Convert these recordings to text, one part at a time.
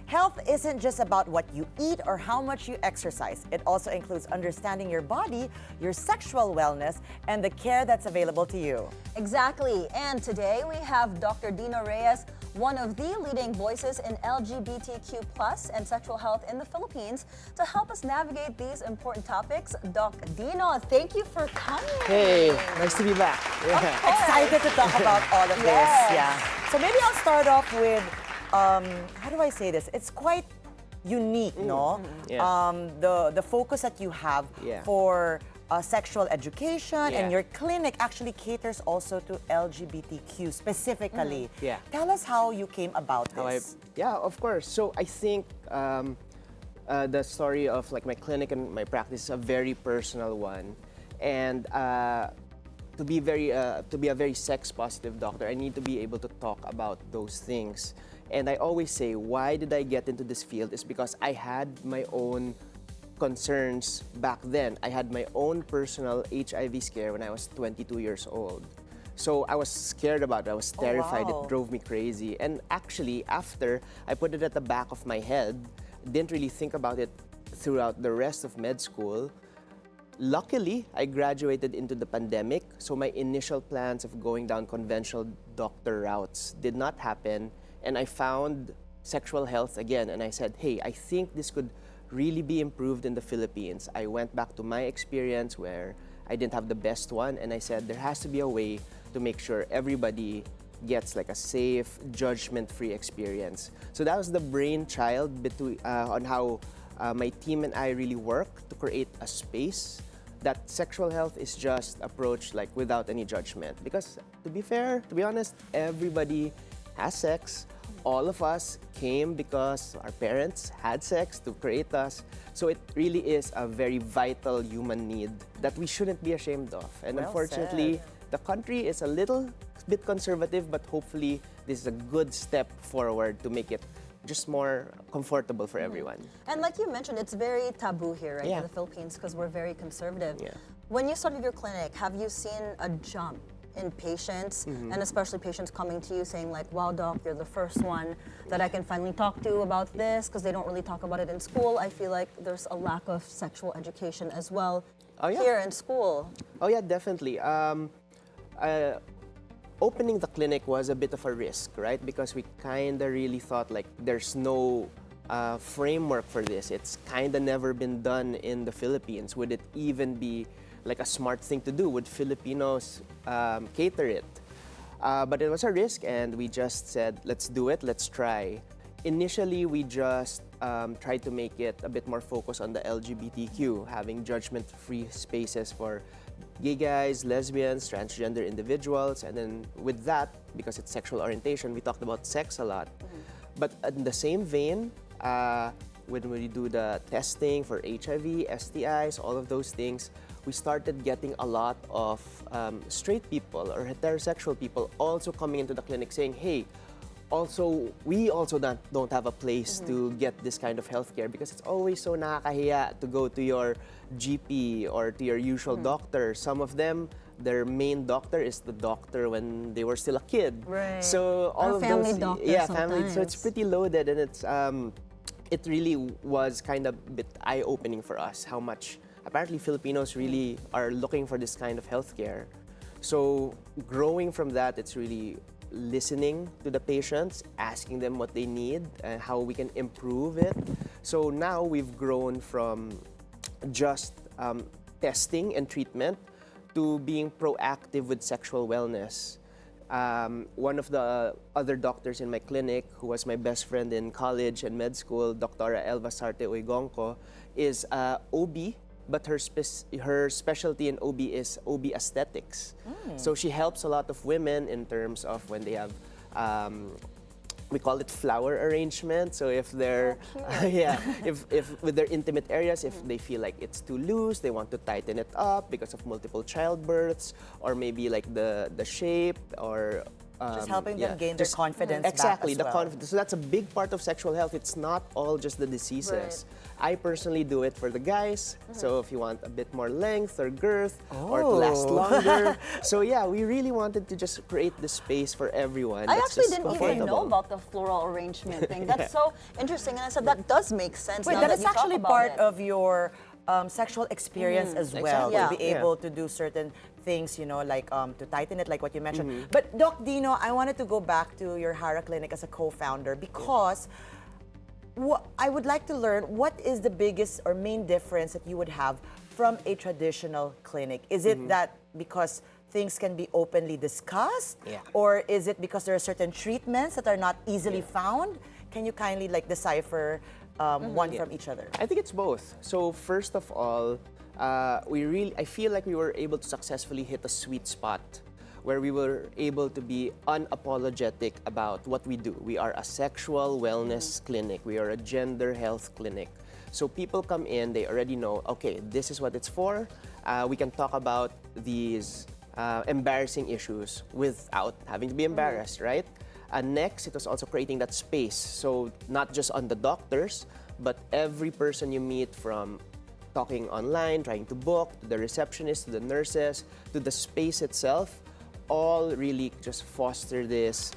Health isn't just about what you eat or how much you exercise. It also includes understanding your body, your sexual wellness, and the care that's available to you. Exactly. And today we have Dr. Deano Reyes, one of the leading voices in LGBTQ plus and sexual health in the Philippines, to help us navigate these important topics. Doc Deano, thank you for coming. Hey, nice to be back. Excited to talk about all of this. Yeah. So maybe I'll start off with, how do I say this? It's quite unique, no? Yeah. The focus that you have Yeah. for sexual education, Yeah. and your clinic actually caters also to LGBTQ specifically. Yeah. Tell us how you came about this. Yeah, of course. So I think the story of like my clinic and my practice is a very personal one, and to be a very sex positive doctor, I need to be able to talk about those things. And I always say, why did I get into this field? Is because I had my own concerns back then. I had my own personal HIV scare when I was 22 years old. So I was scared about it. I was terrified. wow. It drove me crazy. And actually, after I put it at the back of my head, didn't really think about it throughout the rest of med school. Luckily, I graduated into the pandemic, so my initial plans of going down conventional doctor routes did not happen, and I found sexual health again, and I said, hey, I think this could really be improved in the Philippines. I went back to my experience where I didn't have the best one, and I said there has to be a way to make sure everybody gets like a safe, judgment-free experience. So that was the brainchild on how my team and I really work to create a space that sexual health is just approached like without any judgment. Because to be fair, to be honest, everybody has sex. All of us came because our parents had sex to create us. So it really is a very vital human need that we shouldn't be ashamed of. And Well unfortunately, said. the country is a little bit conservative, but hopefully this is a good step forward to make it just more comfortable for everyone. And like you mentioned, it's very taboo here, right, Yeah. in the Philippines, because we're very conservative. Yeah. When you started your clinic, have you seen a jump in patients, Mm-hmm. and especially patients coming to you saying like, wow, doc, you're the first one that I can finally talk to about this, because they don't really talk about it in school. I feel like there's a lack of sexual education as well Oh, yeah. here in school. Oh yeah, definitely. Opening the clinic was a bit of a risk, right? Because we kind of really thought like there's no framework for this. It's kind of never been done in the Philippines. Would it even be like a smart thing to do? Would Filipinos cater it? But it was a risk, and we just said, let's do it, let's try. Initially, we just tried to make it a bit more focused on the LGBTQ, having judgment-free spaces for gay guys, lesbians, transgender individuals, and then with that, because it's sexual orientation, we talked about sex a lot. But in the same vein, when we do the testing for HIV, STIs, all of those things, we started getting a lot of straight people or heterosexual people also coming into the clinic saying, hey, we also don't have a place to get this kind of healthcare, because it's always so nakakahiya to go to your GP or to your usual doctor. Some of them, their main doctor is the doctor when they were still a kid. Right. So all Or of family those, doctor yeah, family. So sometimes. it's pretty loaded, and it really was kind of a bit eye-opening for us how much apparently Filipinos really are looking for this kind of healthcare. So growing from that, it's really listening to the patients, asking them what they need and how we can improve it. So now we've grown from just testing and treatment to being proactive with sexual wellness. One of the other doctors in my clinic, who was my best friend in college and med school, Dr. Elva Sarte Oigonco, is OB, but her specialty in OB is OB aesthetics. So she helps a lot of women in terms of when they have, we call it flower arrangement. So if they're, if with their intimate areas, if they feel like it's too loose, they want to tighten it up because of multiple childbirths, or maybe like the shape or Just helping them gain their just- confidence back Exactly, as the well. confidence. So that's a big part of sexual health. It's not all just the diseases. I personally do it for the guys. So if you want a bit more length or girth or to last longer. So yeah, we really wanted to just create the space for everyone. I that's actually just didn't even comfortable. know about the floral arrangement thing. That's so interesting, and I said that does make sense. Wait, now that that is you talk actually about part it. of your sexual experience as well. Exactly. To be Yeah. able to do certain things, like to tighten it, like what you mentioned. Mm-hmm. But Doc Dino, I wanted to go back to your HARA Clinic as a co-founder because I would like to learn what is the biggest or main difference that you would have from a traditional clinic. Is it that because things can be openly discussed? Yeah. Or is it because there are certain treatments that are not easily found? Can you kindly decipher one from each other? I think it's both. So first of all, I feel like we were able to successfully hit a sweet spot where we were able to be unapologetic about what we do. We are a sexual wellness clinic. We are a gender health clinic. So people come in, they already know, okay, this is what it's for. We can talk about these embarrassing issues without having to be embarrassed, right? Next, it was also creating that space. So not just on the doctors, but every person you meet, from talking online, trying to book, to the receptionist, to the nurses, to the space itself, all really just foster this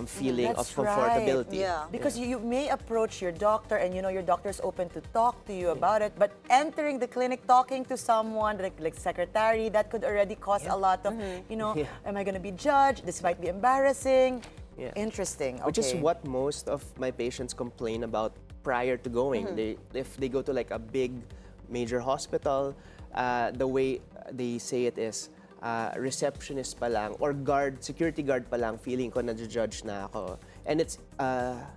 feeling of That's right. comfortability. Yeah. Because you may approach your doctor and your doctor's open to talk to you about it, but entering the clinic, talking to someone like secretary, that could already cause a lot of, am I going to be judged? This might be embarrassing. Yeah. Interesting. Which is Okay. what most of my patients complain about prior to going. If they go to like a big major hospital, the way they say it is, receptionist pa lang or security guard pa lang, feeling ko na-judge na ako. And it's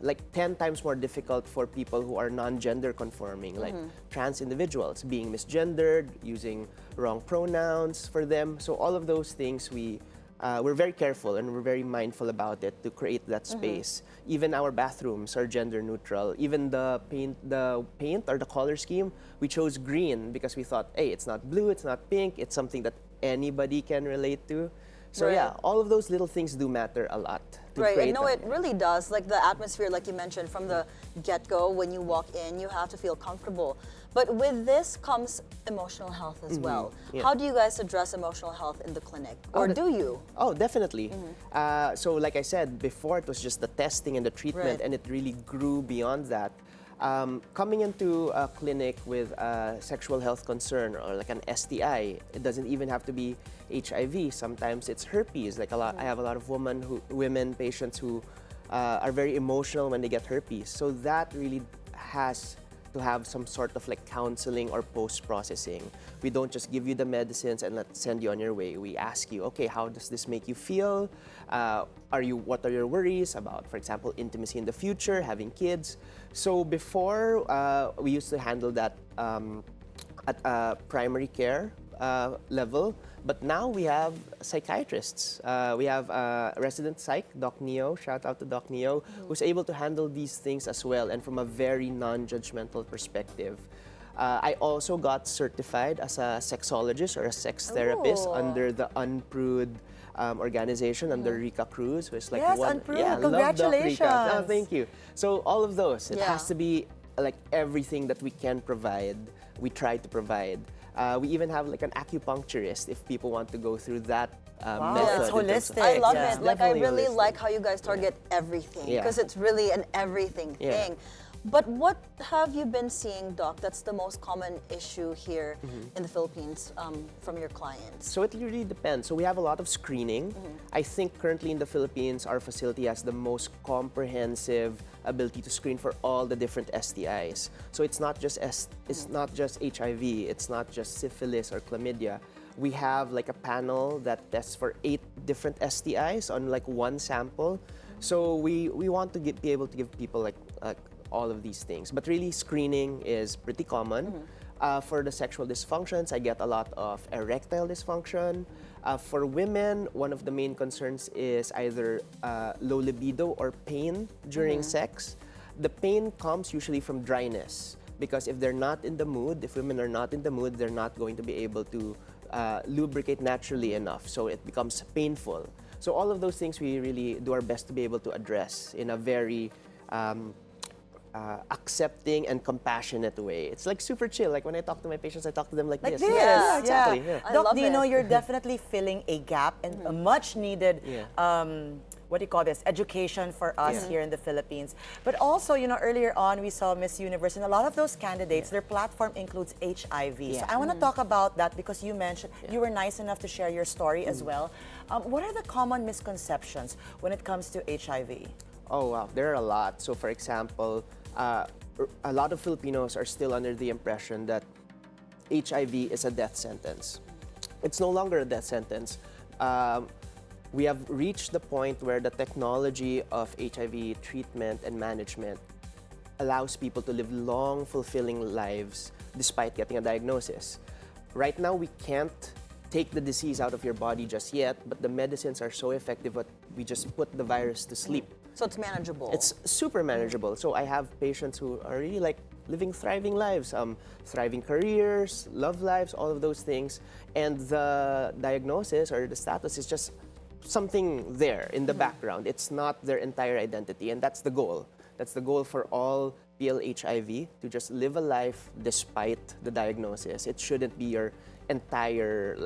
like 10 times more difficult for people who are non-gender conforming, like trans individuals, being misgendered, using wrong pronouns for them. So all of those things we're very careful and we're very mindful about it to create that space. Even our bathrooms are gender neutral. Even the paint or the color scheme, we chose green because we thought, hey, it's not blue, it's not pink, it's something that anybody can relate to. So Right. yeah, all of those little things do matter a lot. To Right, create and no, a- it really does. Like the atmosphere, like you mentioned, from the get-go, when you walk in, you have to feel comfortable. But with this comes emotional health as well. Yeah. How do you guys address emotional health in the clinic? Or do you? Oh, definitely. So like I said, before it was just the testing and the treatment, Right. and it really grew beyond that. Coming into a clinic with a sexual health concern or like an STI, it doesn't even have to be HIV. Sometimes it's herpes. Like I have a lot of women patients who are very emotional when they get herpes. So that really has to have some sort of like counseling or post-processing. We don't just give you the medicines and send you on your way. We ask you, okay, how does this make you feel? What are your worries about, for example, intimacy in the future, having kids? So before, we used to handle that at a primary care level, but now we have psychiatrists. We have a resident psych, Doc Neo, shout out to Doc Neo, who's able to handle these things as well and from a very non-judgmental perspective. I also got certified as a sexologist or a sex therapist Ooh. under the Unprude organization, under Rika Cruz, who's like Yes, one. Unprude. Yeah, love Doc Rika. Congratulations. Oh, thank you. So all of those, it Yeah. has to be like everything that we can provide, we try to provide. We even have like an acupuncturist if people want to go through that method. it's in terms of- holistic. I love Yeah. it. Like I Definitely really holistic. like how you guys target everything Yeah. because it's really an everything Yeah. thing. But what have you been seeing, Doc? That's the most common issue here in the Philippines from your clients. So it really depends. So we have a lot of screening. I think currently in the Philippines, our facility has the most comprehensive ability to screen for all the different STIs. So it's not just HIV, it's not just syphilis or chlamydia. We have like a panel that tests for 8 different STIs on like one sample. So we want to be able to give people like all of these things. But really, screening is pretty common. For the sexual dysfunctions, I get a lot of erectile dysfunction. For women, one of the main concerns is either low libido or pain during sex. The pain comes usually from dryness, because if they're not in the mood, if women are not in the mood, they're not going to be able to lubricate naturally enough, so it becomes painful. So all of those things we really do our best to be able to address in a very accepting and compassionate way. It's like super chill. Like when I talk to my patients, I talk to them like this. This, Yeah, exactly. yeah. I Doc love Dino, it. you're definitely filling a gap and a much needed, what do you call this, education for us here in the Philippines. But also, you know, earlier on we saw Miss Universe, and a lot of those candidates, their platform includes HIV. So I want to talk about that because you mentioned, you were nice enough to share your story as well. What are the common misconceptions when it comes to HIV? Oh wow, there are a lot. So for example, a lot of Filipinos are still under the impression that HIV is a death sentence. It's no longer a death sentence. We have reached the point where the technology of HIV treatment and management allows people to live long, fulfilling lives despite getting a diagnosis. Right now, we can't take the disease out of your body just yet, but the medicines are so effective that we just put the virus to sleep. So it's manageable. It's super manageable. So I have patients who are really like living thriving lives, thriving careers, love lives, all of those things. And the diagnosis or the status is just something there in the background. It's not their entire identity, and that's the goal. That's the goal for all PLHIV, to just live a life despite the diagnosis. It shouldn't be your entire,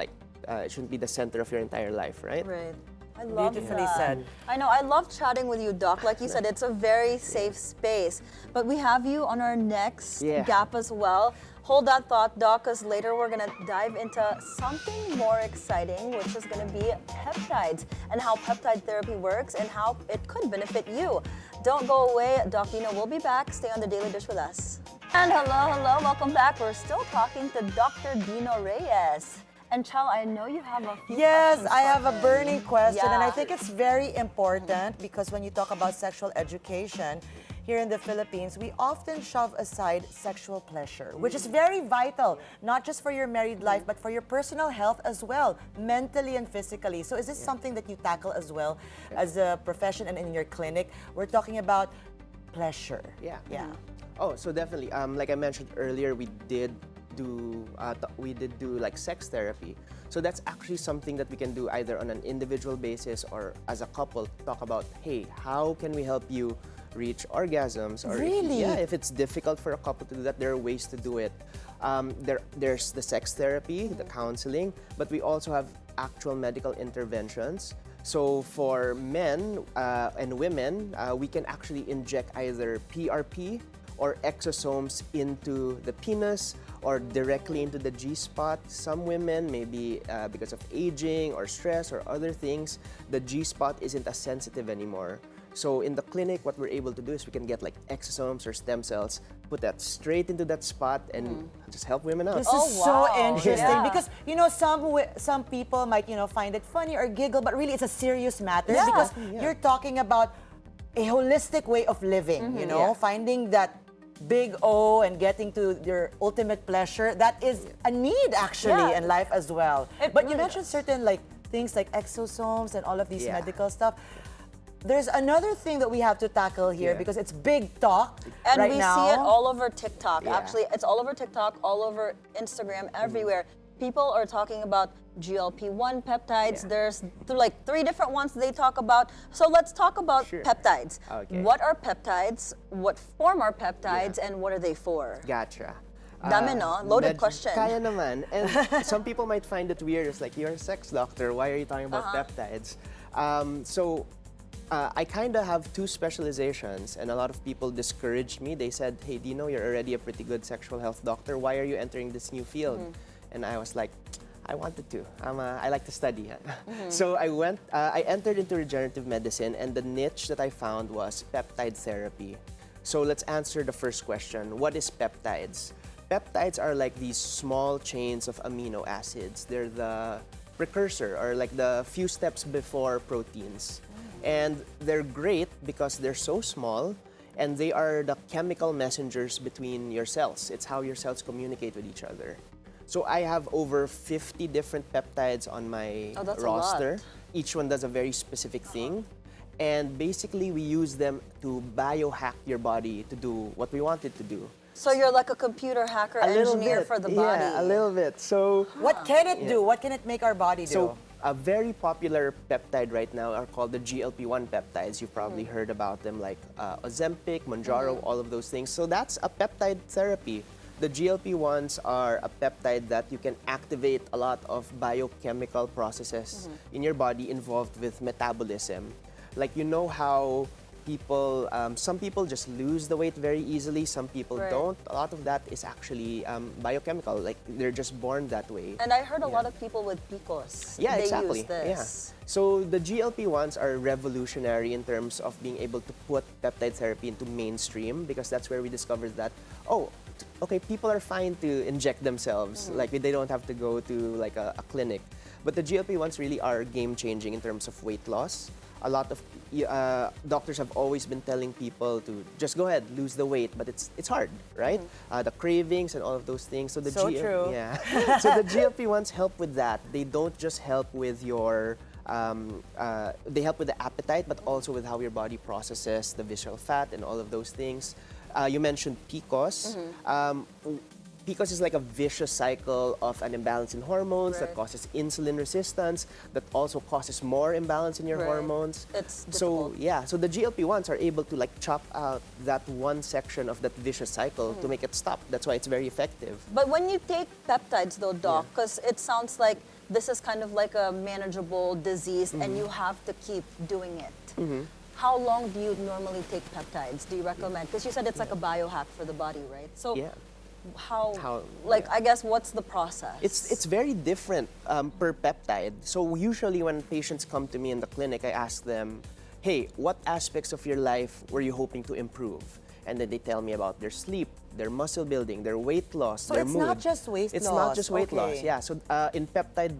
it shouldn't be the center of your entire life, right? Right. I love Beautifully that. said. I know. I love chatting with you, Doc. Like you said, it's a very safe space. But we have you on our next gap as well. Hold that thought, Doc, because later we're going to dive into something more exciting, which is going to be peptides and how peptide therapy works and how it could benefit you. Don't go away. Doc Dino will be back. Stay on The Daily Dish with us. And hello. Welcome back. We're still talking to Dr. Dino Reyes. And Chal, I know you have a few Yes, questions I have for a him. burning question, and I Yeah. think it's very important because when you talk about sexual education here in the Philippines, we often shove aside sexual pleasure, which is very vital, not just for your married life, but for your personal health as well, mentally and physically. So is this something that you tackle as well as a profession and in your clinic? We're talking about pleasure. Yeah. Yeah. Oh, so definitely. Like I mentioned earlier, we did do like sex therapy. So that's actually something that we can do either on an individual basis or as a couple. Talk about, hey, how can we help you reach orgasms? Or Really? if it's difficult for a couple to do that, there are ways to do it. There's the sex therapy, the counseling, but we also have actual medical interventions. So for men and women, we can actually inject either PRP or exosomes into the penis or directly into the G-spot. Some women, maybe because of aging or stress or other things, the G-spot isn't as sensitive anymore. So in the clinic, what we're able to do is we can get like exosomes or stem cells, put that straight into that spot and just help women out. This Oh, is so wow. interesting Yeah. because, you know, some people might, you know, find it funny or giggle, but really it's a serious matter Yeah. because you're talking about a holistic way of living, you know, finding that big O and getting to your ultimate pleasure. That is a need actually Yeah. in life as well. It But you really mentioned does. certain like things like exosomes and all of these Yeah. medical stuff. There's another thing that we have to tackle here Yeah. because it's big talk And right we now. see it all over TikTok. Yeah. Actually, it's all over TikTok, all over Instagram, everywhere. People are talking about GLP-1 peptides. Yeah. There's like 3 different ones they talk about. So let's talk about Sure. peptides. Okay. What are peptides? What form are peptides? And what are they for? Gotcha. Dami, no? Loaded medyo question. Kaya naman. And some people might find it weird. It's like, you're a sex doctor. Why are you talking about peptides? I kind of have 2 specializations, and a lot of people discouraged me. They said, hey, Dino, you're already a pretty good sexual health doctor. Why are you entering this new field? And I was like, I wanted to. I like to study. So I entered into regenerative medicine, and the niche that I found was peptide therapy. So let's answer the first question. What is peptides? Peptides are like these small chains of amino acids. They're the precursor, or like the few steps before proteins. And they're great because they're so small, and they are the chemical messengers between your cells. It's how your cells communicate with each other. So I have over 50 different peptides on my Oh, that's a roster. lot. Each one does a very specific thing. And basically, we use them to biohack your body to do what we want it to do. So you're like a computer hacker A little engineer bit. for the body. Yeah, a little bit. So What can it do? What can it make our body do? So A very popular peptide right now are called the GLP-1 peptides. You've probably heard about them, like Ozempic, Mounjaro, all of those things. So that's a peptide therapy. The GLP-1s are a peptide that you can activate a lot of biochemical processes in your body involved with metabolism. Like, you know how some people just lose the weight very easily, some people don't. A lot of that is actually biochemical, like they're just born that way. And I heard a lot of people with PCOS, Yeah, they exactly. use this. Yeah. So the GLP-1s are revolutionary in terms of being able to put peptide therapy into mainstream, because that's where we discovered that, oh, okay, people are fine to inject themselves, like they don't have to go to like a clinic. But the GLP-1s really are game-changing in terms of weight loss. A lot of doctors have always been telling people to just go ahead, lose the weight, but it's hard, right? The cravings and all of those things. So the true. Yeah. So the GLP-1s help with that. They don't just help with your they help with the appetite, but also with how your body processes the visceral fat and all of those things. You mentioned PCOS. PCOS is like a vicious cycle of an imbalance in hormones that causes insulin resistance, that also causes more imbalance in your hormones. It's so difficult. so the GLP-1s are able to like chop out that one section of that vicious cycle to make it stop. That's why it's very effective. But when you take peptides though, Doc, because it sounds like this is kind of like a manageable disease and you have to keep doing it. How long do you normally take peptides? Do you recommend? Because you said it's like a biohack for the body, right? So how I guess, what's the process? It's very different per peptide. So usually when patients come to me in the clinic, I ask them, hey, what aspects of your life were you hoping to improve? And then they tell me about their sleep, their muscle building, their weight loss, their mood. So it's not just weight loss. It's not just weight loss, yeah. So in the peptide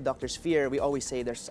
doctor sphere, we always say there's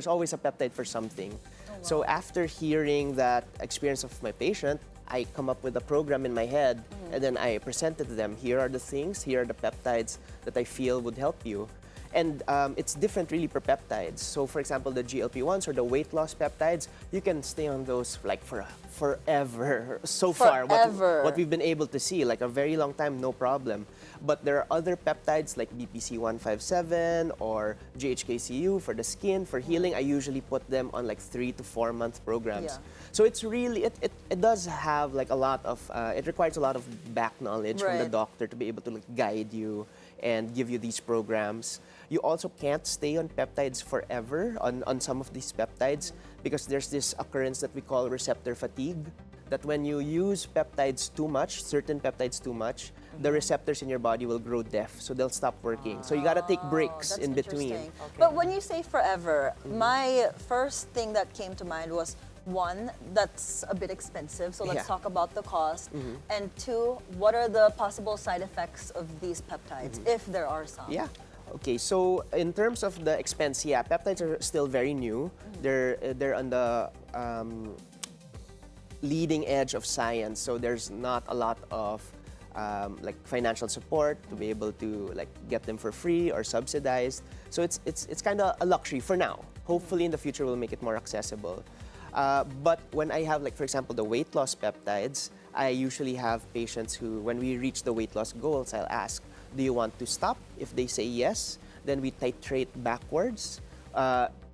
always a peptide for something. So after hearing that experience of my patient, I come up with a program in my head, and then I present it to them. Here are the things, here are the peptides that I feel would help you. And it's different really per peptides. So for example, the GLP-1s or the weight loss peptides, you can stay on those like for forever. So far, what we've been able to see, like a very long time, no problem. But there are other peptides like BPC-157 or GHKCU for the skin, for healing. I usually put them on like 3 to 4 month programs. So it's really, it does have like a lot of, it requires a lot of back knowledge from the doctor to be able to like guide you and give you these programs. You also can't stay on peptides forever, on some of these peptides, because there's this occurrence that we call receptor fatigue, that when you use peptides too much, certain peptides too much, the receptors in your body will grow deaf, so they'll stop working. So you gotta take breaks in between. Okay. But when you say forever, my first thing that came to mind was, one, that's a bit expensive, so let's talk about the cost. And two, what are the possible side effects of these peptides, if there are some? Yeah. Okay, so in terms of the expense, peptides are still very new. They're on the leading edge of science, so there's not a lot of like financial support to be able to like get them for free or subsidized. So it's kind of a luxury for now. Hopefully in the future we'll make it more accessible. But when I have, like, for example, the weight loss peptides, I usually have patients who, when we reach the weight loss goals, I'll ask, do you want to stop? If they say yes, then we titrate backwards.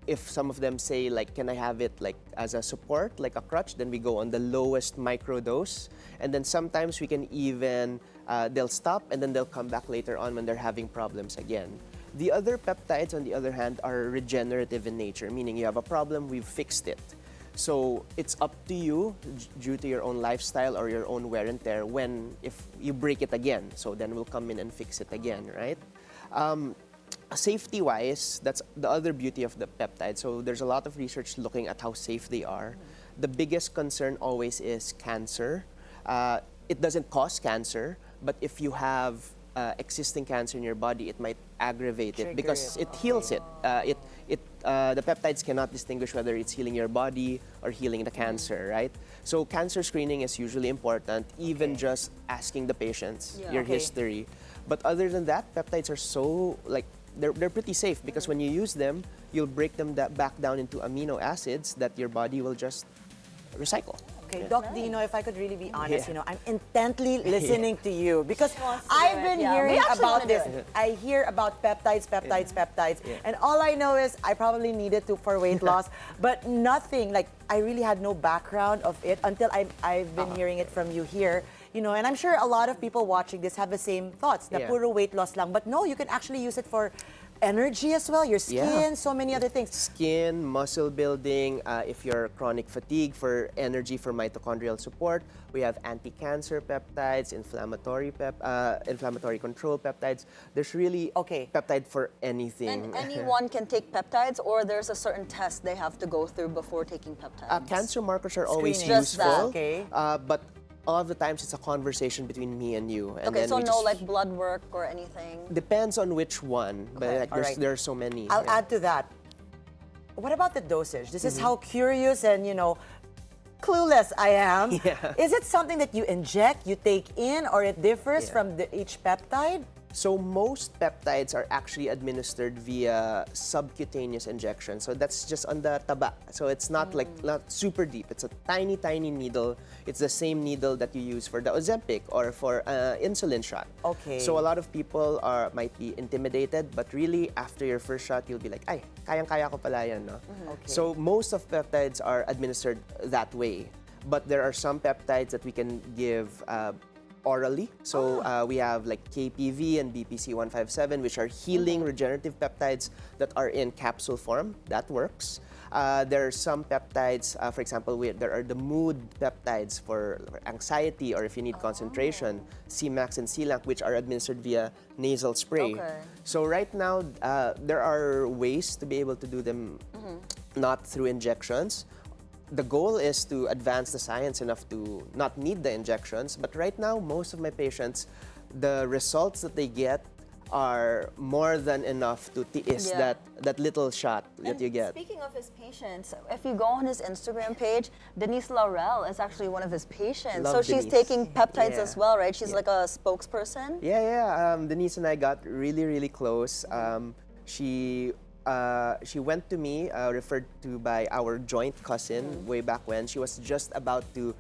If some of them say, like, can I have it like as a support, like a crutch, then we go on the lowest micro dose. And then sometimes we can even, they'll stop and then they'll come back later on when they're having problems again. The other peptides, on the other hand, are regenerative in nature, meaning you have a problem, we've fixed it. So it's up to you, due to your own lifestyle or your own wear and tear, if you break it again. So then we'll come in and fix it again, right? Safety-wise, that's the other beauty of the peptide. So there's a lot of research looking at how safe they are. The biggest concern always is cancer. It doesn't cause cancer, but if you have existing cancer in your body, it might aggravate it because it heals it. The peptides cannot distinguish whether it's healing your body or healing the cancer, right? So cancer screening is usually important, even just asking the patients your history. But other than that, peptides are so, like, they're pretty safe because when you use them, you'll break them back down into amino acids that your body will just recycle. Okay, Doc Dino, if I could really be honest, Yeah. I'm intently listening to you because wants to do I've it. been Yeah, we hearing actually about wanna do this. I hear about peptides, and all I know is I probably needed to for weight loss, but nothing, like I really had no background of it until I've been hearing it from you here. And I'm sure a lot of people watching this have the same thoughts, na Yeah. puro weight loss lang. But no, you can actually use it for energy as well, your skin, so many other things. Skin, muscle building, if you're chronic fatigue, for energy, for mitochondrial support. We have anti-cancer peptides, inflammatory control peptides. There's really peptide for anything. And anyone can take peptides, or there's a certain test they have to go through before taking peptides? Cancer markers are always Screening. Just that. useful, Okay. but all of the times it's a conversation between me and you. And Okay, then so we no just- like blood work or anything? Depends on which one, but Okay, like, all right. there are so many. I'll Yeah. add to that. What about the dosage? This is how curious and, clueless I am. Yeah. Is it something that you inject, you take in, or it differs from each peptide? So most peptides are actually administered via subcutaneous injection. So that's just on the taba. So it's not not super deep. It's a tiny, tiny needle. It's the same needle that you use for the Ozempic or for insulin shot. Okay. So a lot of people might be intimidated, but really after your first shot, you'll be like, ay, kayang-kaya ko pala yan, no? Okay. So most of peptides are administered that way. But there are some peptides that we can give orally. So we have like KPV and BPC-157, which are healing regenerative peptides that are in capsule form. That works. There are some peptides, for example, there are the mood peptides for anxiety or if you need concentration, C-Max and C-Lanc, which are administered via nasal spray. Okay. So right now, there are ways to be able to do them not through injections. The goal is to advance the science enough to not need the injections, but right now, most of my patients, the results that they get are more than enough to tiis that little shot that you get. Speaking of his patients, if you go on his Instagram page, Denise Laurel is actually one of his patients. Love so she's Denise. taking peptides Yeah. as well, right? She's like a spokesperson. Yeah. Denise and I got really, really close. She went to me, referred to by our joint cousin way back when. She was just about to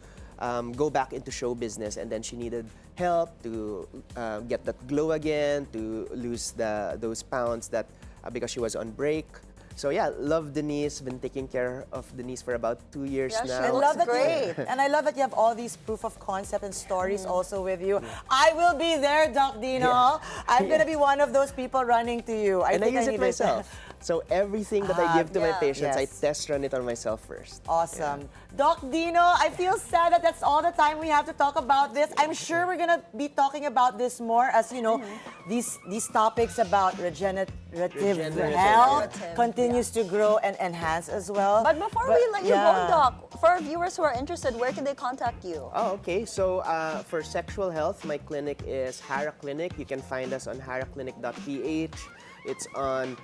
go back into show business, and then she needed help to get that glow again, to lose those pounds that because she was on break. So yeah, love Denise. Been taking care of Denise for about 2 years Yeah, she now. I looks love that great. and I love that you have all these proof of concept and stories also with you. I will be there, Doc Dino. I'm gonna be one of those people running to you. And I think use it need myself. So everything that I give to my yeah. patients, Yes. I test run it on myself first. Awesome. Doc Dino, I feel sad that that's all the time we have to talk about this. I'm sure we're gonna be talking about this more as these topics about regenerative health continues to grow and enhance as well. But before we let you go, yeah. Doc, for our viewers who are interested, where can they contact you? Oh, okay. So for sexual health, my clinic is HARA Clinic. You can find us on haraclinic.ph. It's on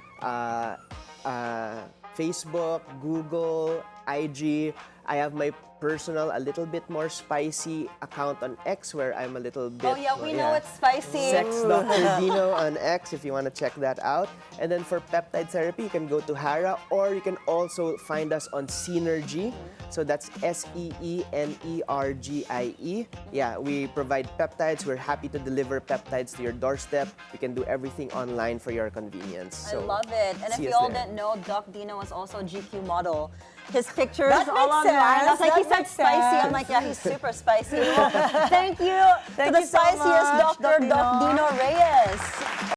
Facebook, Google, IG. I have my personal, a little bit more spicy account on X where I'm a little bit... Oh yeah, we know it's spicy. Sex Dr. Dino on X if you want to check that out. And then for peptide therapy, you can go to HARA, or you can also find us on Synergy. So that's SEENERGIE. Yeah, we provide peptides. We're happy to deliver peptides to your doorstep. We can do everything online for your convenience. I love it. And if see you us all there. didn't know, Doc Dino is also a GQ model. His pictures That all makes online. I was sense. like, he That said makes spicy. I'm sense. like, yeah, he's super spicy. Thank you to Thank the you so spiciest much, doctor, Doc Doc Dino. Dino Reyes.